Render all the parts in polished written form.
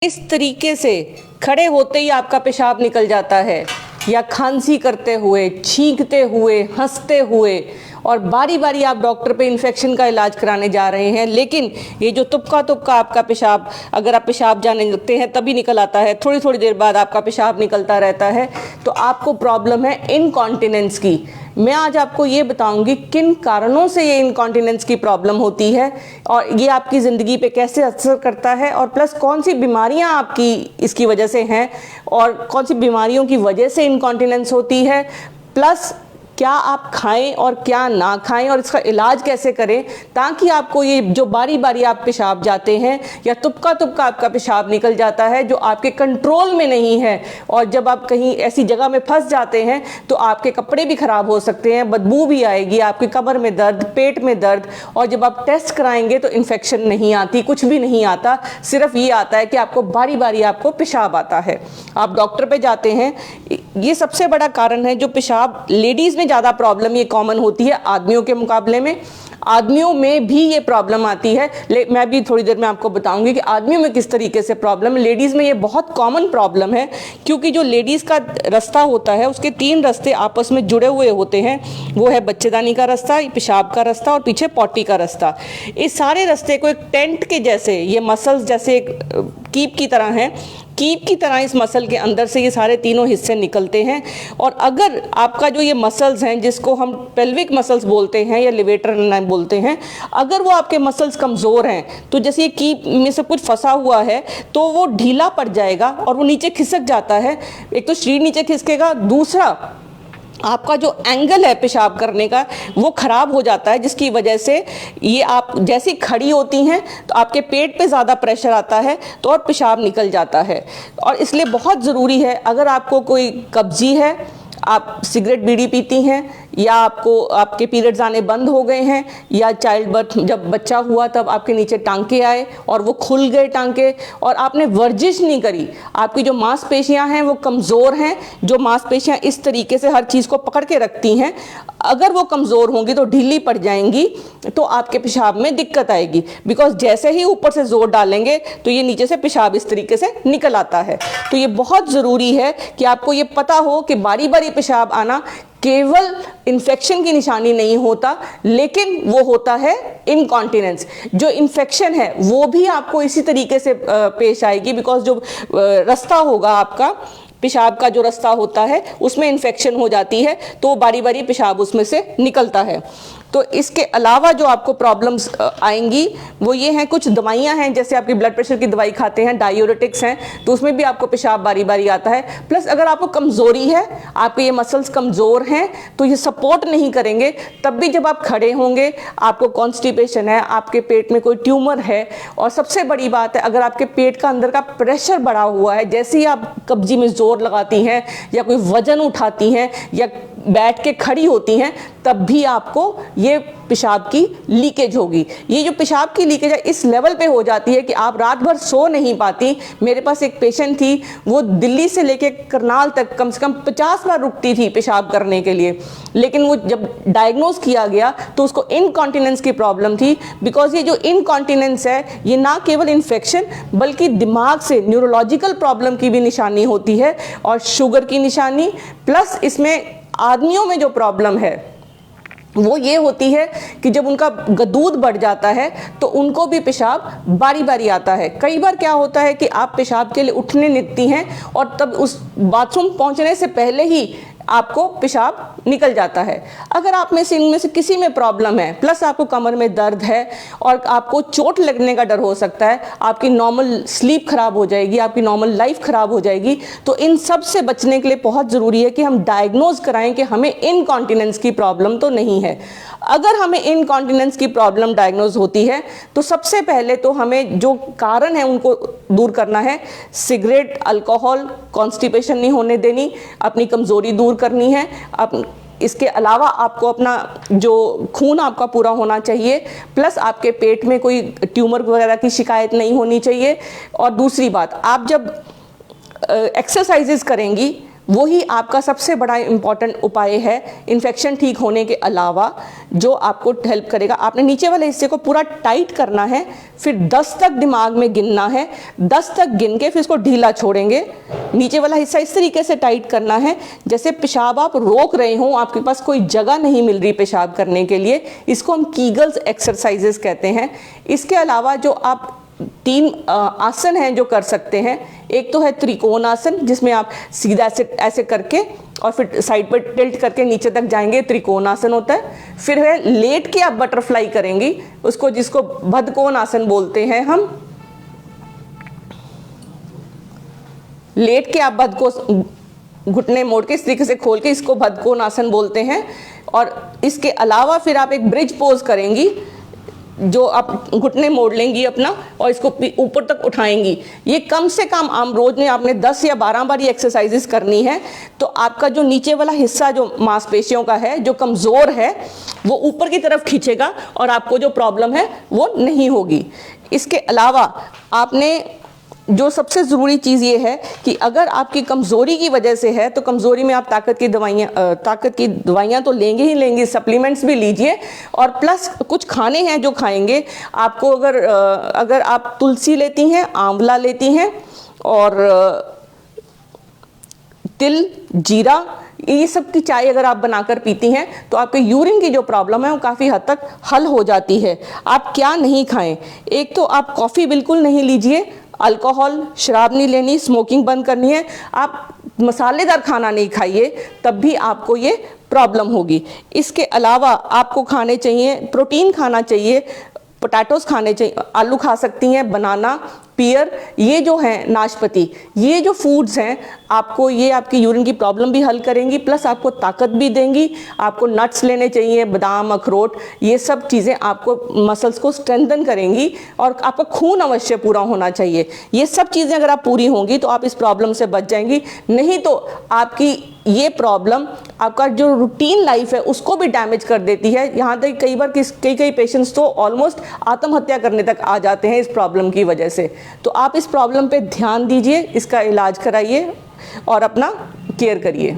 इस तरीके से खड़े होते ही आपका पेशाब निकल जाता है, या खांसी करते हुए, छींकते हुए, हंसते हुए, और बारी बारी आप डॉक्टर पे इन्फेक्शन का इलाज कराने जा रहे हैं, लेकिन ये जो तुक्का तुक्का आपका पेशाब, अगर आप पेशाब जाने लगते हैं तभी निकल आता है, थोड़ी थोड़ी देर बाद आपका पेशाब निकलता रहता है, तो आपको प्रॉब्लम है इनकॉन्टिनेंस की। मैं आज आपको ये बताऊंगी किन कारणों से ये इनकॉन्टिनेंस की प्रॉब्लम होती है और ये आपकी ज़िंदगी पे कैसे असर करता है, और प्लस कौन सी बीमारियां आपकी इसकी वजह से हैं और कौन सी बीमारियों की वजह से इनकॉन्टिनेंस होती है, प्लस क्या आप खाएं और क्या ना खाएं और इसका इलाज कैसे करें, ताकि आपको ये जो बारी बारी आप पेशाब जाते हैं या तुक्का तुक्का आपका पेशाब निकल जाता है जो आपके कंट्रोल में नहीं है, और जब आप कहीं ऐसी जगह में फंस जाते हैं तो आपके कपड़े भी खराब हो सकते हैं, बदबू भी आएगी, आपकी कमर में दर्द, पेट में दर्द, और जब आप टेस्ट कराएंगे तो इन्फेक्शन नहीं आती, कुछ भी नहीं आता, सिर्फ ये आता है कि आपको बारी बारी आपको पेशाब आता है। आप डॉक्टर पे जाते हैं, ये सबसे बड़ा कारण है। जो पेशाब लेडीज़ में ज़्यादा प्रॉब्लम ये कॉमन होती है आदमियों के मुकाबले में, आदमियों में भी ये प्रॉब्लम आती है, मैं भी थोड़ी देर में आपको बताऊंगी कि आदमियों में किस तरीके से प्रॉब्लम है। लेडीज़ में ये बहुत कॉमन प्रॉब्लम है, क्योंकि जो लेडीज़ का रास्ता होता है उसके 3 रास्ते आपस में जुड़े हुए होते हैं, वो है बच्चेदानी का रास्ता, पेशाब का रास्ता और पीछे पॉटी का रास्ता। इस सारे रास्ते को एक टेंट के जैसे, ये मसल्स जैसे एक कीप की तरह हैं, कीप की तरह इस मसल के अंदर से ये सारे तीनों हिस्से निकलते हैं। और अगर आपका जो ये मसल्स हैं, जिसको हम पेल्विक मसल्स बोलते हैं या लिवेटर बोलते हैं, अगर वो आपके मसल्स कमज़ोर हैं, तो जैसे ये कीप में सब कुछ फंसा हुआ है तो वो ढीला पड़ जाएगा और वो नीचे खिसक जाता है। एक तो शरीर नीचे खिसकेगा, दूसरा आपका जो एंगल है पेशाब करने का वो ख़राब हो जाता है, जिसकी वजह से ये आप जैसी खड़ी होती हैं तो आपके पेट पे ज़्यादा प्रेशर आता है तो और पेशाब निकल जाता है। और इसलिए बहुत ज़रूरी है, अगर आपको कोई कब्जी है, आप सिगरेट बीड़ी पीती हैं, या आपको आपके पीरियड्स आने बंद हो गए हैं, या चाइल्ड बर्थ जब बच्चा हुआ तब आपके नीचे टांके आए और वो खुल गए टांके, और आपने वर्जिश नहीं करी, आपकी जो मांसपेशियां हैं वो कमज़ोर हैं, जो मांसपेशियां इस तरीके से हर चीज़ को पकड़ के रखती हैं, अगर वो कमज़ोर होंगी तो ढीली पड़ जाएंगी तो आपके पेशाब में दिक्कत आएगी, बिकॉज जैसे ही ऊपर से जोर डालेंगे तो ये नीचे से पेशाब इस तरीके से निकल आता है। तो ये बहुत ज़रूरी है कि आपको ये पता हो कि बारी बारी पेशाब आना केवल इन्फेक्शन की निशानी नहीं होता, लेकिन वो होता है इनकॉन्टिनेंस। जो इन्फेक्शन है वो भी आपको इसी तरीके से पेश आएगी, बिकॉज जो रास्ता होगा आपका, पेशाब का जो रास्ता होता है उसमें इन्फेक्शन हो जाती है तो बारी बारी पेशाब उसमें से निकलता है। तो इसके अलावा जो आपको प्रॉब्लम्स आएंगी वो ये हैं, कुछ दवाइयाँ हैं, जैसे आपकी ब्लड प्रेशर की दवाई खाते हैं, डायूरेटिक्स हैं, तो उसमें भी आपको पेशाब बारी बारी आता है। प्लस अगर आपको कमज़ोरी है, आपके ये मसल्स कमज़ोर हैं तो ये सपोर्ट नहीं करेंगे, तब भी जब आप खड़े होंगे आपको कॉन्स्टिपेशन है, आपके पेट में कोई ट्यूमर है, और सबसे बड़ी बात है अगर आपके पेट का अंदर का प्रेशर बढ़ा हुआ है, जैसे ही आप कब्जी में जोर लगाती हैं या कोई वजन उठाती हैं या बैठ के खड़ी होती हैं, तब भी आपको ये पेशाब की लीकेज होगी। ये जो पेशाब की लीकेज है इस लेवल पे हो जाती है कि आप रात भर सो नहीं पाती। मेरे पास एक पेशेंट थी, वो दिल्ली से लेके करनाल तक कम से कम 50 बार रुकती थी पेशाब करने के लिए, लेकिन वो जब डायग्नोज किया गया तो उसको इनकॉन्टिनेंस की प्रॉब्लम थी। बिकॉज ये जो इनकॉन्टिनेंस है ये ना केवल इन्फेक्शन बल्कि दिमाग से न्यूरोलॉजिकल प्रॉब्लम की भी निशानी होती है, और शुगर की निशानी, प्लस इसमें आदमियों में जो प्रॉब्लम है वो ये होती है कि जब उनका दूध बढ़ जाता है तो उनको भी पेशाब बारी बारी आता है। कई बार क्या होता है कि आप पेशाब के लिए उठने निकलती हैं और तब उस बाथरूम पहुंचने से पहले ही आपको पेशाब निकल जाता है। अगर आप में से इनमें से किसी में प्रॉब्लम है, प्लस आपको कमर में दर्द है और आपको चोट लगने का डर हो सकता है, आपकी नॉर्मल स्लीप खराब हो जाएगी, आपकी नॉर्मल लाइफ खराब हो जाएगी, तो इन सब से बचने के लिए बहुत ज़रूरी है कि हम डायग्नोज कराएं कि हमें इनकॉन्टिनेंस की प्रॉब्लम तो नहीं है। अगर हमें इनकॉन्टिनेंस की प्रॉब्लम डायग्नोज होती है तो सबसे पहले तो हमें जो कारण है उनको दूर करना है। सिगरेट, अल्कोहल, कॉन्स्टिपेशन नहीं होने देनी, अपनी कमज़ोरी दूर करनी है। इसके अलावा आपको अपना जो खून आपका पूरा होना चाहिए, प्लस आपके पेट में कोई ट्यूमर वगैरह की शिकायत नहीं होनी चाहिए। और दूसरी बात, आप जब एक्सरसाइजेज करेंगी वही आपका सबसे बड़ा इम्पॉर्टेंट उपाय है इन्फेक्शन ठीक होने के अलावा, जो आपको हेल्प करेगा। आपने नीचे वाले हिस्से को पूरा टाइट करना है, फिर 10 तक दिमाग में गिनना है, 10 तक गिन के फिर इसको ढीला छोड़ेंगे। नीचे वाला हिस्सा इस तरीके से टाइट करना है जैसे पेशाब आप रोक रहे हो, आपके पास कोई जगह नहीं मिल रही पेशाब करने के लिए। इसको हम कीगल्स एक्सरसाइजेस कहते हैं। इसके अलावा जो आप 3 आसन हैं जो कर सकते हैं, एक तो है त्रिकोण आसन, जिसमें आप सीधा ऐसे करके और फिर साइड पर टिल्ट करके नीचे तक जाएंगे, त्रिकोण आसन होता है। फिर है लेट के आप बटरफ्लाई करेंगी, उसको जिसको बद्धकोण आसन बोलते हैं हम। लेट के आप घुटने मोड़ के इस तरीके से खोल के, इसको बद्धकोण आसन बोलते हैं। और इसके अलावा फिर आप एक ब्रिज पोज करेंगी, जो आप घुटने मोड़ लेंगी अपना और इसको ऊपर तक उठाएंगी। ये कम से कम आप रोज में आपने 10 या 12 बार ये एक्सरसाइजेस करनी है। तो आपका जो नीचे वाला हिस्सा जो मांसपेशियों का है, जो कमज़ोर है, वो ऊपर की तरफ खींचेगा और आपको जो प्रॉब्लम है वो नहीं होगी। इसके अलावा आपने जो सबसे ज़रूरी चीज़ ये है कि अगर आपकी कमज़ोरी की वजह से है तो कमज़ोरी में आप ताकत की दवाइयाँ तो लेंगे ही लेंगे, सप्लीमेंट्स भी लीजिए। और प्लस कुछ खाने हैं जो खाएंगे आपको, अगर आप तुलसी लेती हैं, आंवला लेती हैं और तिल, जीरा, ये सब की चाय अगर आप बनाकर पीती हैं तो आपके यूरिन की जो प्रॉब्लम है वो काफ़ी हद तक हल हो जाती है। आप क्या नहीं खाएं, एक तो आप कॉफ़ी बिल्कुल नहीं लीजिए, अल्कोहल, शराब नहीं लेनी, स्मोकिंग बंद करनी है। आप मसालेदार खाना नहीं खाइए, तब भी आपको ये प्रॉब्लम होगी। इसके अलावा आपको खाने चाहिए, प्रोटीन खाना चाहिए, पोटैटोस खाने चाहिए, आलू खा सकती हैं, बनाना, पियर, ये जो हैं नाशपाती, ये जो फूड्स हैं आपको, ये आपकी यूरिन की प्रॉब्लम भी हल करेंगी, प्लस आपको ताकत भी देंगी। आपको नट्स लेने चाहिए, बादाम, अखरोट, ये सब चीज़ें आपको मसल्स को स्ट्रेंथन करेंगी। और आपका खून अवश्य पूरा होना चाहिए। ये सब चीज़ें अगर आप पूरी होंगी तो आप इस प्रॉब्लम से बच जाएंगी। नहीं तो आपकी ये प्रॉब्लम आपका जो रूटीन लाइफ है उसको भी डैमेज कर देती है। यहाँ तक कई बार कई पेशेंट्स तो ऑलमोस्ट आत्महत्या करने तक आ जाते हैं इस प्रॉब्लम की वजह से। तो आप इस प्रॉब्लम पे ध्यान दीजिए, इसका इलाज कराइए और अपना केयर करिए।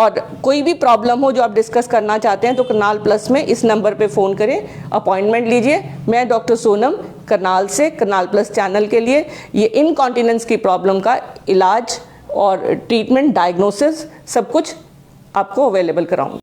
और कोई भी प्रॉब्लम हो जो आप डिस्कस करना चाहते हैं तो करनाल प्लस में इस नंबर पे फ़ोन करें, अपॉइंटमेंट लीजिए। मैं डॉक्टर सोनम करनाल से, करनाल प्लस चैनल के लिए ये इनकॉन्टिनेंस की प्रॉब्लम का इलाज और ट्रीटमेंट, डायग्नोसिस सब कुछ आपको अवेलेबल कराऊंगी।